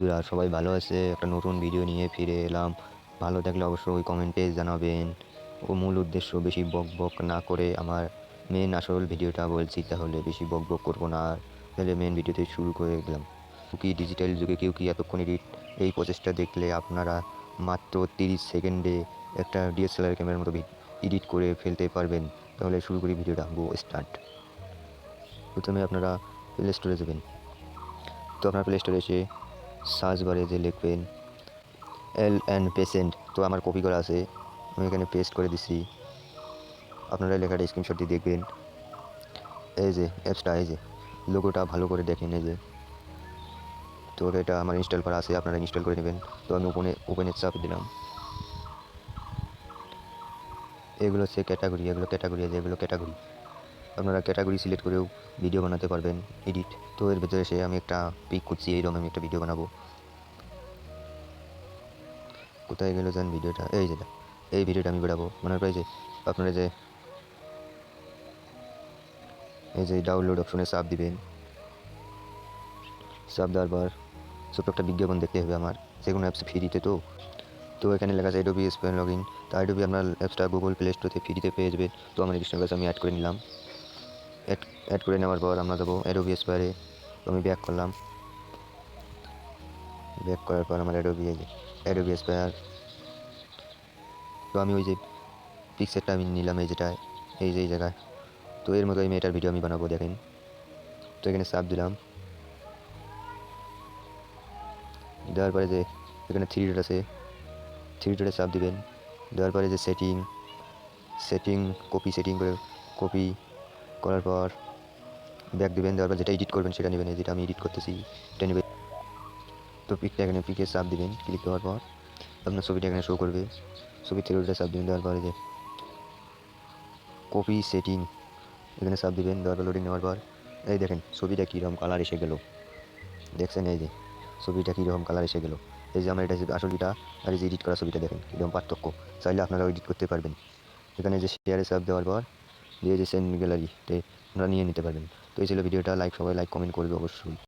বন্ধুরা সবাই ভালো আছে, একটা নতুন ভিডিও নিয়ে ফিরে এলাম। ভালো থাকলে অবশ্যই কমেন্টে জানাবেন। মূল উদ্দেশ্য বেশি বক বক না করে আমার মেন আসল ভিডিওটা বলছি, তাহলে বেশি বক বক করবো না। তাহলে মেন ভিডিওতে শুরু করে দিলাম। কি ডিজিটাল যুগে কেউ কি এতক্ষণ এই প্রসেসটা দেখলে আপনারা মাত্র 30 সেকেন্ডে একটা ডিএসএলআর ক্যামেরার মতো এডিট করে ফেলতে পারবেন। তাহলে শুরু করি ভিডিওটা, গো স্টার্ট। প্রথমে আপনারা প্লে স্টোরে যাবেন। তো আপনার প্লে স্টোরে এসে সার্চ বারে যে লিখবেন LN পেশেন্ট, তো আমার কপি করা আছে, আমি এখানে পেস্ট করে দিচ্ছি। আপনারা লেখাটা স্ক্রিনশট দিয়ে দেখবেন। এই যে অ্যাপসটা, এই যে লোগোটা ভালো করে দেখেন, এই যে। তো এটা আমার ইনস্টল করা আছে, আপনারা ইনস্টল করে নেবেন। তো আমি ওপেনে চাপ দিলাম। এগুলো হচ্ছে ক্যাটাগরি, যেগুলো ক্যাটাগরি আপনারা ক্যাটাগরি সিলেক্ট করেও ভিডিও বানাতে পারবেন, এডিট। তো এর ভেতরে এসে আমি একটা পিক করছি, এইরকম আমি একটা ভিডিও বানাবো। কোথায় গেল যান ভিডিওটা, এই যেটা, এই ভিডিওটা আমি বেরাবো মনে করে। যে আপনারা যে এই যে ডাউনলোড অপশনে চাপ দিবেন। চাপ দেওয়ার পর ছোট্ট একটা বিজ্ঞাপন দেখতে হবে আমার, যে কোনো অ্যাপস ফ্রিতে। তো এখানে লেখা আছে অ্যাডোবি স্পেন লগইন। তো অ্যাডোবি আপনার অ্যাপসটা গুগল প্লে স্টোরে ফ্রিতে পেয়ে যাবেন। তো আমার রেজিস্টার কাছে আমি অ্যাড করে নিলাম। অ্যাড করে নেওয়ার পর আমরা যাবো অ্যাডোবি স্পেয়ারে। তো আমি ব্যাক করলাম। ব্যাক করার পর আমার অ্যাডোবি স্পেয়ার। তো আমি ওই যে পিকচারটা আমি নিলাম, এই যেটা, এই যে এই জায়গায়। তো এর মতো আমি এটার ভিডিও আমি বানাবো, দেখেন। তো এখানে চাপ দিলাম। দেওয়ার পরে যে এখানে থ্রি ডট আছে, থ্রি ডটে চাপ দিবেন। দেওয়ার পরে যে সেটিং সেটিং করে কপি করার পর ব্যাক দিবেন। দেওয়ার পর যেটা এডিট করবেন সেটা নেবেন, যেটা আমি এডিট করতেছি এটা নেবেন। তো পিকটা এখানে পিকে চাপ দিবেন। ক্লিক দেওয়ার পর আপনার ছবিটা এখানে শো করবে। ছবি থ্রি ডটে চাপ দিবেন। দেওয়ার পরে যে কপি সেটিং এখানে চাপ দিবেন। দেওয়ার পর লোডিং নেওয়ার পর এই দেখেন ছবিটা কীরকম কালার এসে গেল, দেখছেন? এই যে ছবিটা কীরকম কালার এসে গেল। এই যে আমার এটা আসলটা আর এই যে এডিট করা ছবিটা, দেখেন কীরকম পার্থক্য। চাইলে আপনারা এডিট করতে পারবেন। এখানে যে শেয়ারে চাপ দেওয়ার পর দিয়ে যে সেন্ড গ্যালারিতে আপনারা নিয়ে নিতে পারবেন। তো এই ছিল ভিডিওটা। সবাই লাইক কমেন্ট করবে অবশ্যই।